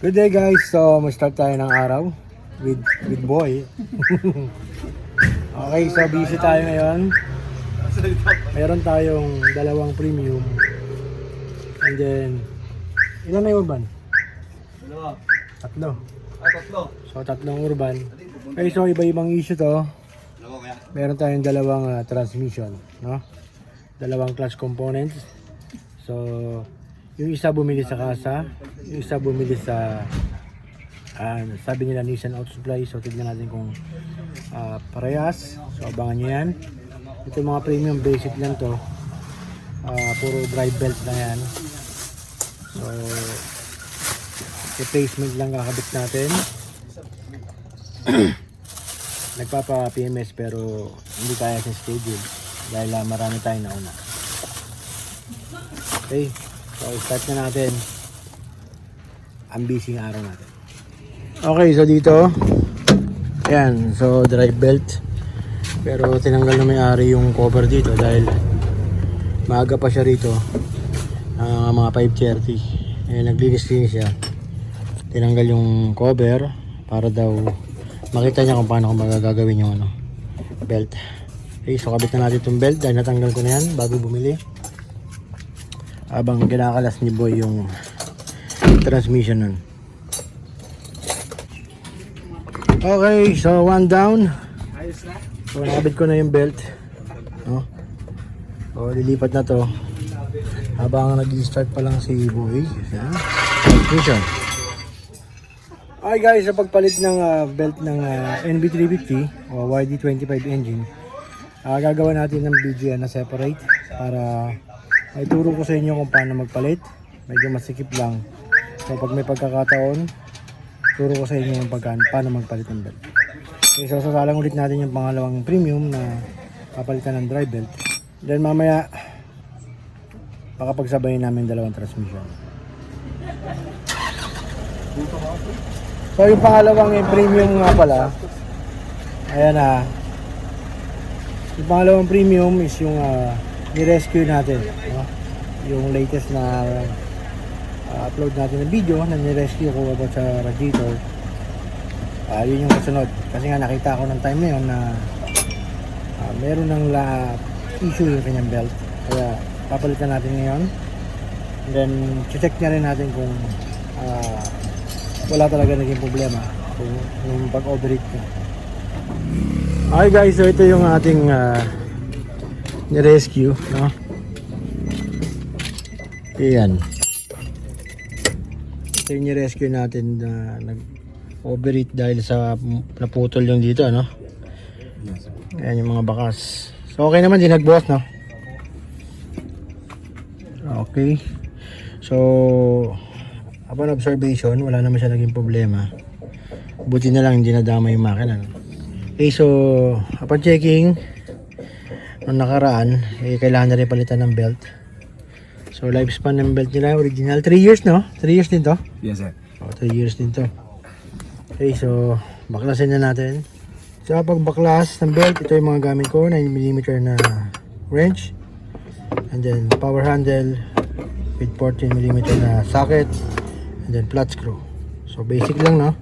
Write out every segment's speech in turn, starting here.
Good day guys, so mag-start tayo ng araw with boy. Okay, so busy tayo ngayon. Meron tayong dalawang premium. And then, ilan na yung urban? Tatlo. So tatlong urban. Okay, so iba-ibang issue to. Meron tayong dalawang transmission, no? Dalawang clutch components. So, yung isa bumili sa kasa, yung isa bumili sa sabi nila Nissan Auto Supply. So tignan natin kung parehas. So abangan nyo yan. Ito mga premium, basic lang to. Puro drive belt na yan. So replacement lang kakabit natin. Nagpapa PMS pero hindi kaya sa schedule dahil marami tayong nauna. Okay, so start na natin ang busy ng araw natin. Okay, so dito ayan, so drive belt, pero tinanggal na may-ari yung cover dito dahil maaga pa siya rito, mga 5:30. Ayan, naglinis-linis siya, tinanggal yung cover para daw makita niya kung paano magagawin yung belt. Okay, so kabit na natin itong belt dahil natanggal ko na yan bago bumili, habang kinakalas ni boy yung transmission nun. Okay, so one down. So nakabit ko na yung belt, no? So lilipat na to habang nag-start pa lang si boy. Transmission. Okay guys, sa pagpalit ng belt ng NB350 o YD25 engine, gagawa natin ng video na separate para maituro ko sa inyo kung paano magpalit. Medyo masikip lang. So pag may pagkakataon, turo ko sa inyo yung paano magpalit ng belt. Okay, so sasalang ulit natin yung pangalawang premium na papalitan ng drive belt. Then mamaya pakapagsabayin namin dalawang transmission. So yung pangalawang premium nga pala, ayan na. Yung pangalawang premium is yung ni-rescue natin, no? Yung latest na upload natin ng video na ni-rescue ko about sa radiator. Yun yung kasunod. Kasi nga nakita ko ng time na yun na meron ng issue yung kanyang belt. Kaya papalitan natin ngayon. And then check na rin natin kung wala talaga naging problema kung yung pag-overheat niya. Okay guys, so ito yung ating ni-rescue, no? Ayan. Ito yung ni-rescue natin na nag-overheat dahil sa naputol yung dito, no? Ayan yung mga bakas. So okay naman, dinagbukas, no? Okay. So upon observation, wala naman siya naging problema. Buti na lang hindi nadama yung makina, no? Okay, so upon checking nung nakaraan, kailangan na rin palitan ng belt. So lifespan ng belt nila original 3 years, no? 3 years din to? Yes sir. 3 years din to. Okay, so baklasin na natin. So pag baklas ng belt, ito yung mga gamit ko, 9mm na wrench, and then power handle with 14mm na socket, and then flat screw. So basic lang, no?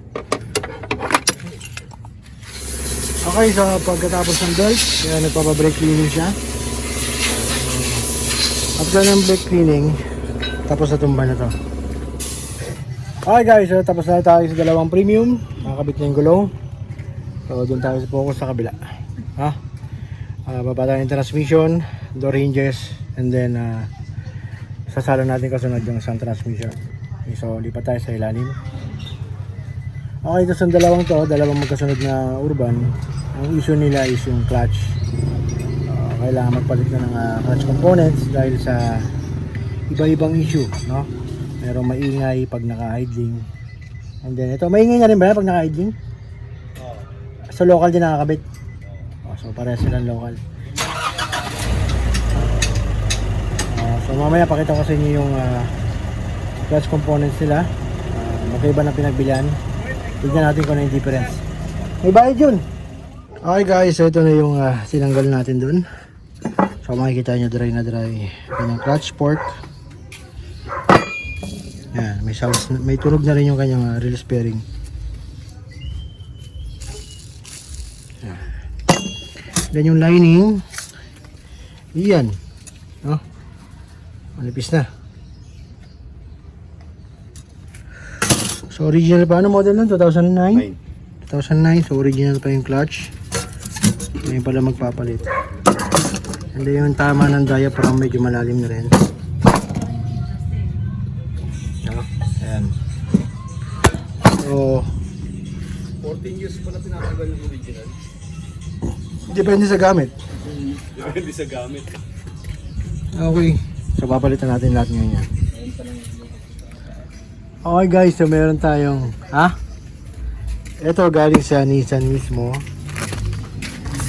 Okay, so pagkatapos ng belt, nagpapa-brake cleaning siya. After ng brake cleaning, tapos na tumba na to. Okay guys, so tapos na tayo sa dalawang premium. Nakakabit na yung gulong. So doon tayo sa focus sa kabila. Baba tayo yung transmission, door hinges, and then sasalo natin kasunod yung isang transmission. Okay, so lipat tayo sa ilalim. Okay, ito sa dalawang magkasunod na urban. Ang issue nila is yung clutch. Kailangan magpalit na ng clutch components dahil sa iba-ibang issue, no? Merong maingay pag naka-idling. And then ito, maingay na rin ba pag naka-idling? So local din nakakabit. So parehas silang local. So mamaya pakita ko sa inyo yung clutch components nila. Magkaiba na pinagbilian. Tignan natin kung ano yung difference. May bayad yun. Okay guys, so ito na yung sinanggal natin dun. So makikita nyo dry na dry. Yan yung clutch fork. Yan, may may sounds, may tunog na rin yung kanyang release bearing. Then yung lining, iyan, no? Manipis na. So original pa, ano model nun? 2009? 2009, so original pa yung clutch. Ngayon pala magpapalit. And then yung tama ng diaphragm, medyo malalim na rin. No? Ayan. So 14 years pa na tinatagal yung original. depende sa gamit. Depende sa gamit. Okay. So papalitan natin lahat ngayon yan. Okay guys, so meron tayong ito galing sa Nissan mismo.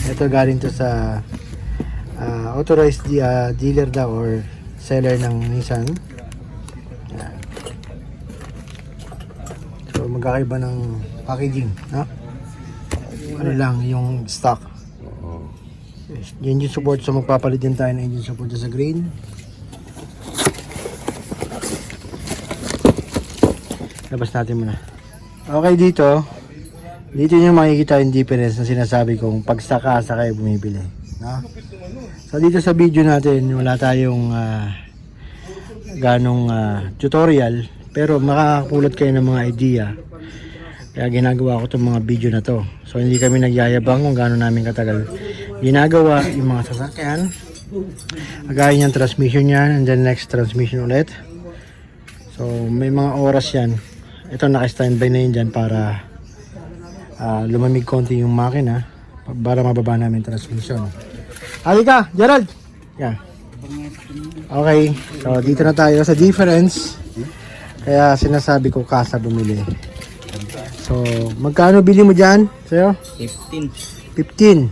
Ito galing to sa authorized dealer daw or seller ng Nissan. Yan. So magkakaiba ng packaging, no? Ano lang yung stock. Engine support, so magpapalit din tayo ng engine support sa green. Labas natin muna. Okay, dito nyo makikita yung difference na sinasabi kong pag sa kasa kayo bumibili, no? So dito sa video natin wala tayong ganong tutorial, pero makakapulot kayo ng mga idea. Kaya ginagawa ko itong mga video na to. So hindi kami nagyayabang kung gaano namin katagal ginagawa yung mga sasakyan. Agayin yung transmission yan, and then next transmission ulit. So may mga oras yan. Ito naka-standby na yun dyan para lumamig konti yung makina para mababa namin transmission. Halika, Gerald! Yan. Okay, so dito na tayo sa difference. Kaya sinasabi ko kasa bumili. So magkano bili mo dyan? Sa'yo? 15.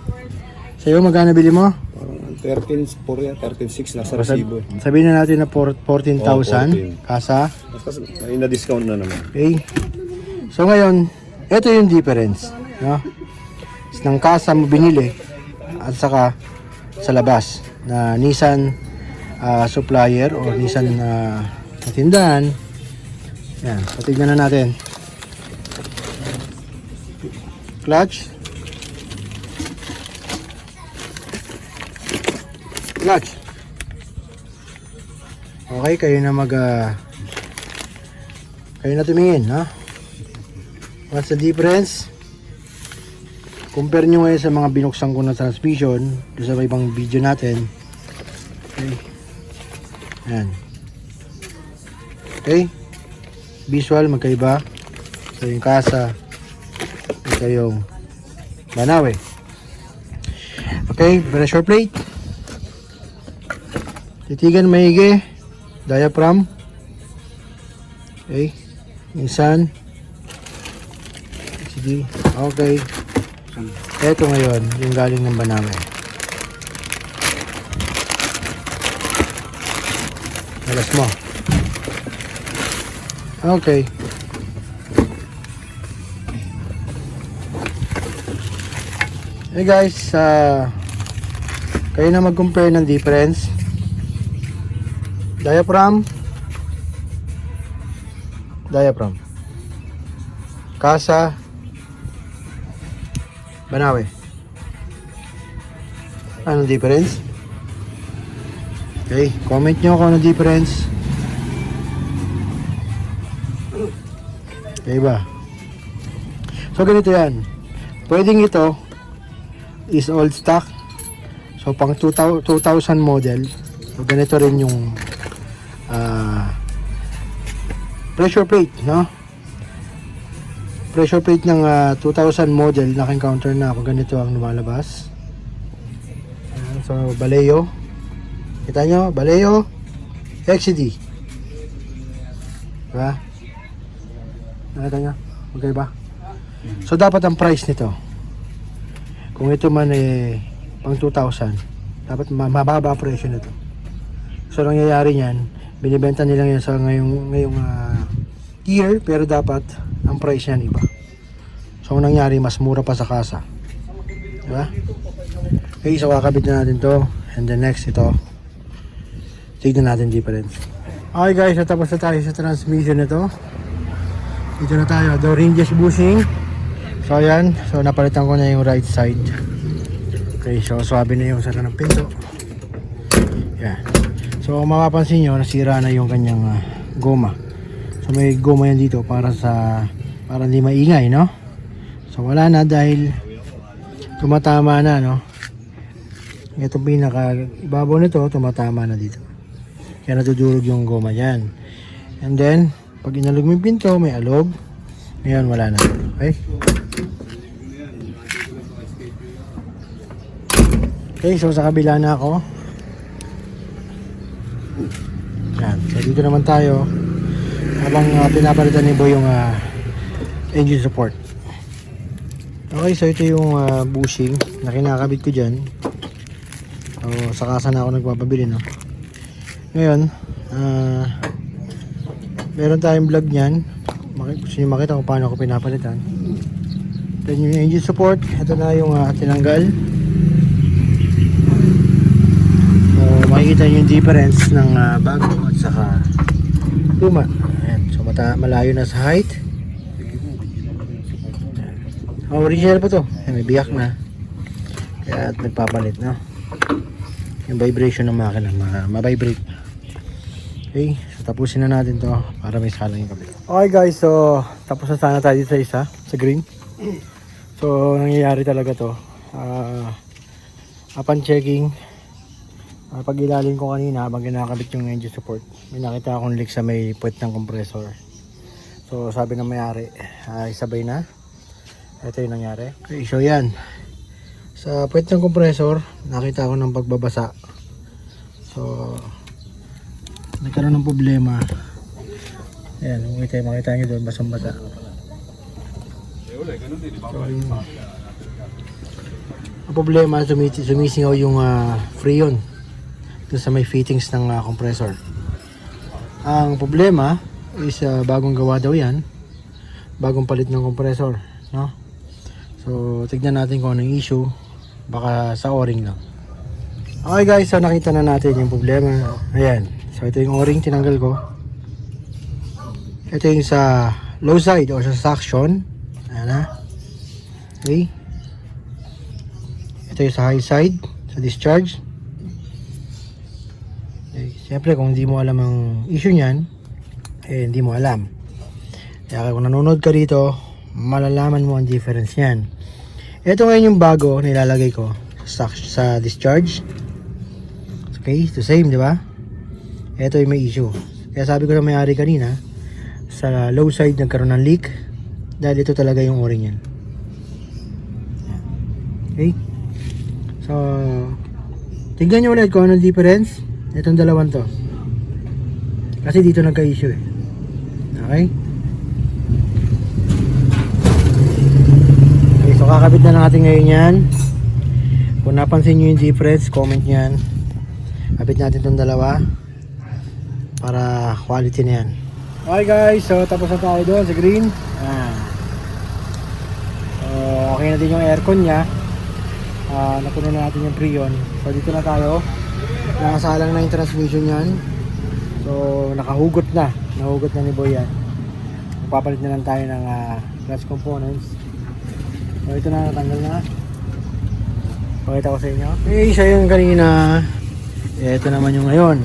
Sa'yo, magkano bili mo? 13.4 yan, 13.6 nasa resibo. Sabihin na natin na 14,000 kasa. Kasi may na-discount na naman. Okay. So ngayon, ito yung difference, no? Ng kasa mo binili at saka sa labas na Nissan supplier o Nissan tindahan. Yan, patignan na natin. Clutch. Clutch. Okay, kayo na kayo na tumingin, ha? What's the difference? Compare nyo ngayon sa mga binuksan ko na transmission doon sa ibang video natin. Okay. Ayan. Okay. Visual, magkaiba. So yung kasa, ito yung banawe. Okay, pressure plate. Titigan maigi, diaphragm. Okay, Nissan. CD. Okay. Ito ngayon, yung galing ng Banawe. Alas mo. Okay. Hey guys, kayo na mag-compare ng difference. Diaphragm, kasa, Banawe. Anong difference? Okay, comment nyo kung anong difference. Okay ba? So ganito yan. Pwedeng ito is old stock. So pang 2000 model. So ganito rin yung pressure plate, no? Pressure plate ng 2000 model, naka-encounter na ako. Ganito ang lumalabas. So Vallejo, kita nyo, Vallejo XCD, diba? Nakita nyo, okay ba? So dapat ang price nito, kung ito man pang 2,000, dapat mababa presyo nito. So nangyayari niyan, binibenta nila yan sa ngayong year, pero dapat ang price niyan iba. So ang nangyari, mas mura pa sa kasa, diba? Okay, so kakabit na natin to, and then next ito, tignan natin difference. Okay guys, natapos na tayo sa transmission nito. Dito na tayo, the ranges bushing. So ayan, so napalitan ko na yung right side. Okay, so swabe na yung sara ng pinto. Yan. So kung mapapansin nyo, nasira na yung kanyang goma. So may goma yan dito para hindi maingay, no? So wala na dahil tumatama na, no? Itong pinaka ibabaw nito, tumatama na dito. Kaya natudurog yung goma dyan. And then, pag inalog mo yung pinto, may alog. Ngayon wala na. Okay? Okay, so sa kabila na ako. Yan. So dito naman tayo habang pinapalitan ni Boy yung engine support. Okay, so ito yung bushing na kinakabit ko dyan. So saka sana ako nagpapabili, no? Ngayon, meron tayong vlog nyan. Gusto nyo makita kung paano ako pinapalitan. Then yung engine support, ito na yung tinanggal. Makikita nyo yung difference ng bago at saka luma. Ayan. So malayo na sa height. Original pa to. Ayan, may biyak na. Kaya nagpapalit, no? Yung vibration ng makina ma-vibrate. Okay, so tapusin na natin to para may salang yung kabila. Okay guys, so tapos na sana tayo sa isa, sa green. So nangyayari talaga to. Upon checking, pag ilalim ko kanina habang ginakabit yung engine support, may nakita akong leak sa may puwet ng compressor. So sabi ng may-ari, isabay na. Ito yung nangyari. Okay, so yan. Sa puwet ng compressor, nakita ko ng pagbabasa. So nagkaroon ng problema. Ayan, makita nyo doon, basang-basa. So yun. Ang problema, sumisingaw yung freon sa may fittings ng compressor. Ang problema is bagong gawa daw yan, bagong palit ng compressor, no? So tignan natin kung anong issue, baka sa o-ring lang. Okay guys, so nakita na natin yung problema. Ayan, so ito yung o-ring, tinanggal ko. Ito yung sa low side o sa suction. Ayan na. Okay, ito yung sa high side, sa discharge. Siyempre kung hindi mo alam ang issue nyan, hindi mo alam. Kaya kung nanonood ka dito, malalaman mo ang difference nyan. Ito ngayon yung bago na ilalagay ko sa discharge. Okay, it's the same, di ba? Ito yung may issue. Kaya sabi ko sa may-ari kanina, sa low side nagkaroon ng leak dahil ito talaga yung o-ring yan. Okay, so tignan nyo ulit kung anong difference itong dalawang to, kasi dito nagka-issue Okay, okay, so kakabit na natin ngayon yan. Kung napansin nyo yung difference, comment nyan. Kapit natin itong dalawa para quality na yan. Okay guys, so tapos na tayo doon sa green. So okay na din yung aircon nya. Napuno na natin yung freon. So dito na tayo. Nakasalang na yung transmission yan. So nakahugot na. Nahugot na ni Boy yan. Magpapalit na lang tayo ng clutch components. So ito na, natanggal na. Pakita ko sa inyo. Okay, isa yung kanina. Ito naman yung ngayon.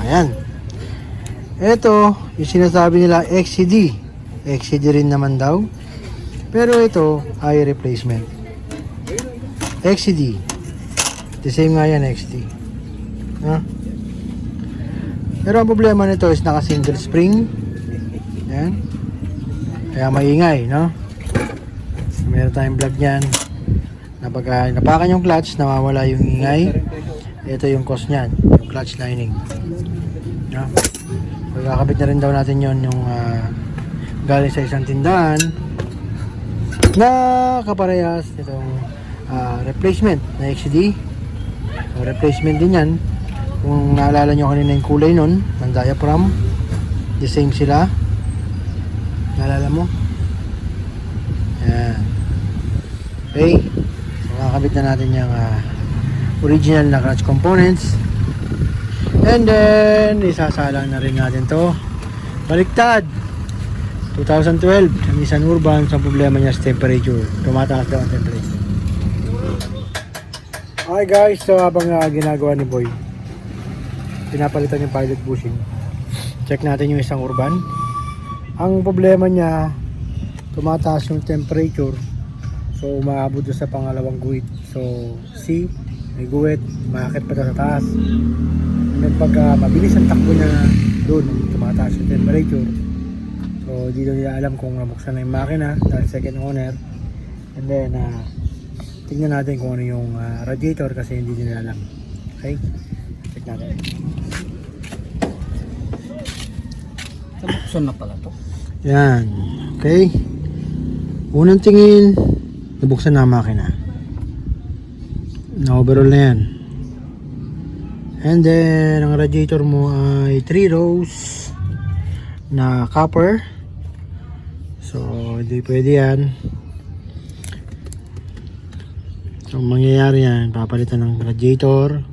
Ayan. Ito, yung sinasabi nila XCD. XCD rin naman daw. Pero ito ay replacement. XCD. The same nga yan, XD. Pero ang problema nito is naka single spring. Yan. Kaya maingay, no? Meron tayong vlog nyan. Napag napakan yung clutch, nawawala yung ingay. Ito yung cause nyan, yung clutch lining. No? Pagkakabit na rin daw natin yon yung galing sa isang tindahan na kaparehas itong replacement na XCD. So, replacement din yan. Kung naalala nyo kanina yung kulay nun ng diaphragm, the same sila. Naalala mo? Yan. Okay, so kakabit na natin yung original na clutch components. And then isasalang na rin natin to. Baliktad 2012 ang Nissan Urban. Sa problema niya sa temperature, tumataas daw ang temperature. Okay guys, so habang ginagawa ni Boy, pinapalitan yung pilot bushing, check natin yung isang Urban. Ang problema niya, tumataas yung temperature, so umaabot doon sa pangalawang guhit. So C, may guhit, maakit pa sa taas. And then pagka mabilis ang takbo niya doon, tumataas yung temperature. So di doon nila alam kung nabuksan na yung makina dahil second owner. And then tingnan natin kung ano yung radiator kasi hindi nila alam. Okay, check natin. Nabuksan na pala to. Yan, okay. Unang tingin, nabuksan na ang makina. Na-overall na yan. And then, ang radiator mo ay 3 rows na copper. So, hindi pwede yan. So, ang mangyayari yan, papalitan ng radiator.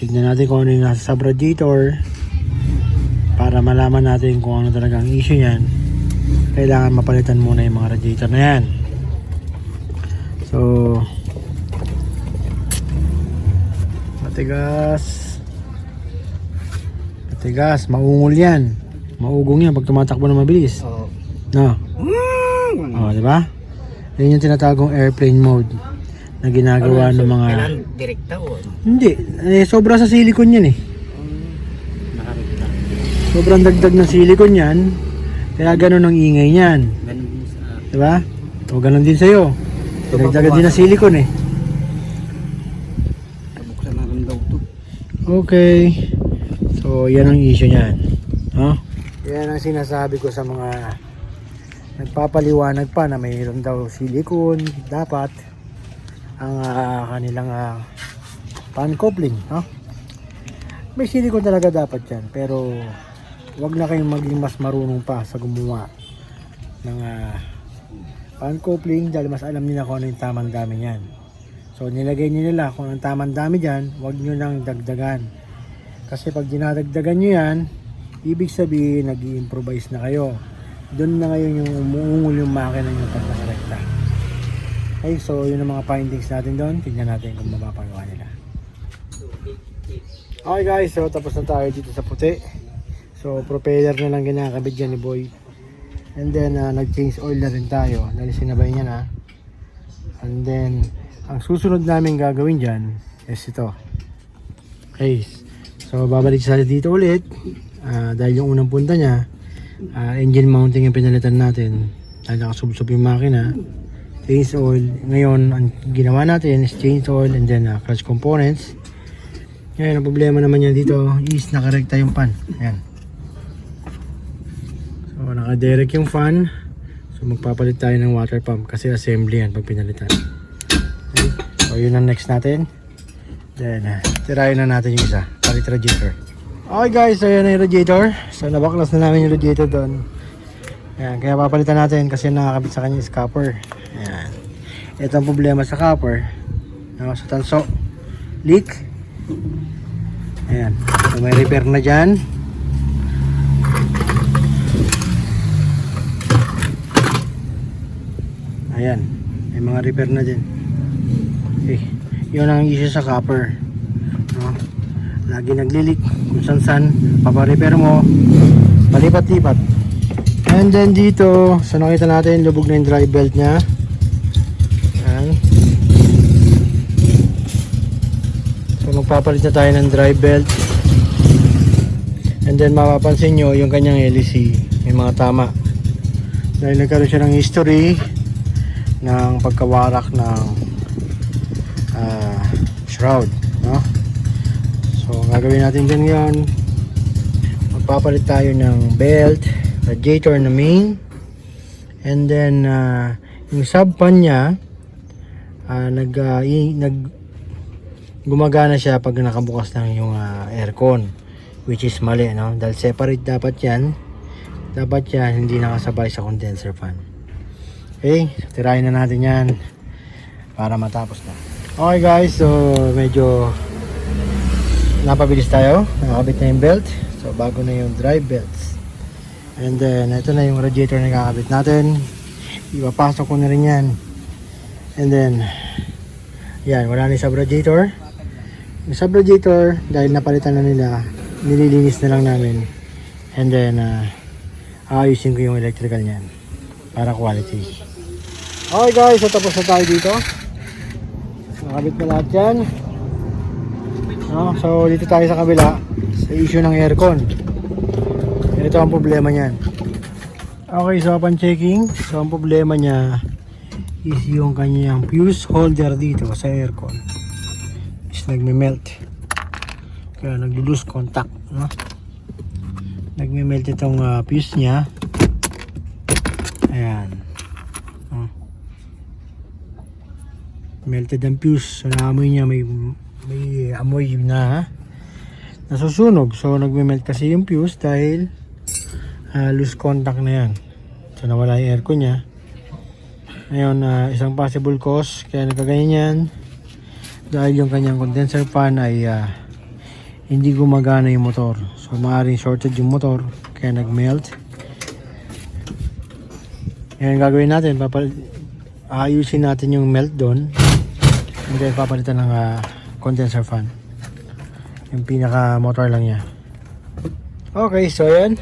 Tignan natin kung ano yung nasa sub-radiator para malaman natin kung ano talaga ang issue yan. Kailangan mapalitan muna yung mga radiator na yan. So, matigas, maungol yan, maugong yan pag tumatakbo na mabilis. Oo. No? Oh, di ba? Yan yung tinatagong airplane mode na ginagawa ng mga... Kailan direkta o? Hindi, sobra sa silicone yan eh. Nakarekta. Sobrang dagdag ng silicone yan, kaya ganun ang ingay niyan. Ganun din sa... Di ba? O ganun din sa'yo. Dagdagan din ng silicone eh. Nabuksan na rin daw to. Okay. So, yan ang issue niyan. No? Yan ang sinasabi ko sa mga nagpapaliwanag pa na mayroon daw silicone. Dapat ang kanilang pan coupling. No? May silicone talaga dapat yan. Pero, wag na kayong maging mas marunong pa sa gumawa ng pan coupling dahil mas alam nila kung ano yung tamang dami niyan. So nilagay nyo nila kung ang tamang dami dyan, huwag nyo nang dagdagan. Kasi pag dinadagdagan nyo yan, ibig sabihin nag-i-improvise na kayo. Doon na ngayon yung umuungol yung makina nyo pag nakarekta. Okay, so yun ang mga findings natin doon. Tingnan natin kung mapapagawa nila. Okay guys, so tapos na tayo dito sa puti. So propeller na lang ginakabit dyan ni Boy. And then nag-change oil na rin tayo dahil sinabay niya na. And then ang susunod namin gagawin dyan is ito. Okay, so babalik sa dito ulit dahil yung unang punta niya engine mounting yung pinalitan natin dahil nakasubsob yung makina. Change oil. Ngayon ang ginawa natin is change oil and then clutch components. Ngayon ang problema naman niya dito is nakarekta yung pan. Ayan. So nakadirect yung fan. So magpapalit tayo ng water pump kasi assembly yan pag pinalitan. Okay. So yun ang next natin. Then tirayin na natin yung isa. Palit radiator. Okay guys, so yun na yung radiator. So nabaklas na namin yung radiator doon. Ayan, kaya papalitan natin kasi nakakabit sa kanya is copper. Ayan. Ito ang problema sa copper. No, sa tanso. Leak. Ayan. So may repair na dyan. Ayan. May mga repair na dyan. Okay. Yun ang issue sa copper. No? Lagi naglilik. Kung san-san. Paparepair mo. Palipat-lipat. And then dito. So nakita natin. Lubog na yung drive belt nya. Ayan. So magpapalit na tayo ng drive belt. And then mapapansin nyo yung kanyang LEC. May mga tama. Dahil nagkaroon siya ng history ng pagkawarak ng shroud, no? So ang gagawin natin dyan ngayon, magpapalit tayo ng belt, radiator na main, and then yung sub pan nya gumagana siya pag nakabukas lang yung aircon, which is mali, no? Dahil separate dapat yan hindi nakasabay sa condenser fan. Okay, tirahin na natin yan para matapos na. Okay guys, so medyo napabilis tayo. Nakakabit na yung belt. So bago na yung drive belts. And then ito na yung radiator na kakabit natin. Ipapasok ko na rin yan. And then yan, wala na yung sub-radiator. Yung sub-radiator, dahil napalitan na nila, nililinis na lang namin. And then aayusin ko yung electrical niyan para quality. Okay guys, so tapos na tayo dito. Nakabit na lahat yan. No? So dito tayo sa kabila sa issue ng aircon. Ito ang problema niyan. Okay, so upon checking, so ang problema niya is yung kanyang fuse holder dito sa aircon is nagme-melt. Kaya naglo-lose contact, no? Nagme-melt itong fuse niya. Ayan. Melted ang fuse. So naamoy niya may amoy na nasusunog. So nagme-melt kasi yung fuse dahil loose contact na yan. So nawala yung aircon niya. Ngayon, isang possible cause kaya nagkaganyan yan dahil yung kanyang condenser fan ay hindi gumagana yung motor. So maaaring shorted yung motor kaya nag-melt. Ngayon gagawin natin, ayusin natin yung melt doon. And then papalitan ng condenser fan. Yung pinaka motor lang niya. Okay, so yan.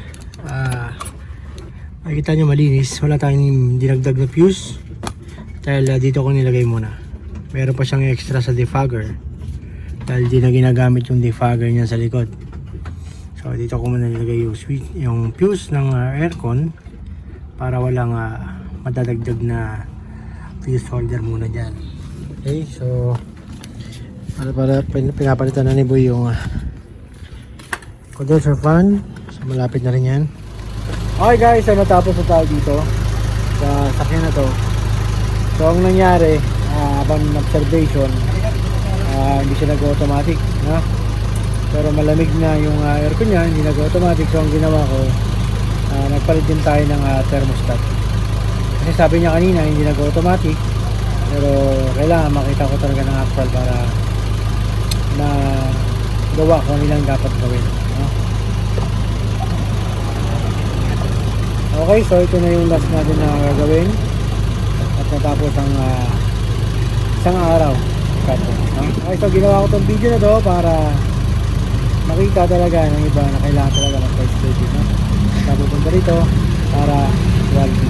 Makikita nyo malinis. Wala tayong dinagdag na fuse. Dahil dito ko nilagay muna. Meron pa siyang extra sa defogger. Dahil di na ginagamit yung defogger niya sa likod. So dito ko muna nilagay yung switch, yung fuse ng aircon. Para walang madadagdag na fuse holder muna dyan. Okay, so para pinapalitan na ni Boy yung condenser fan. So malapit na rin yan. Okay guys, so natapos na tayo dito sa sakyan na to. So ang nangyari, upon observation, hindi siya nag-automatic, no? Pero malamig na yung aircon niya, hindi nag-automatic. So ang ginawa ko, nagpalit din tayo ng thermostat. Kasi sabi niya kanina hindi nag-automatic, pero kailangan makita ko talaga ng actual para magawa ko nilang dapat gawin, no? Okay, so ito na yung last natin na gagawin at natapos ang isang araw. Okay, so ginawa ko tong video na to para makita talaga ng iba na kailangan talaga mag-first no? Tapos punta rito para quality.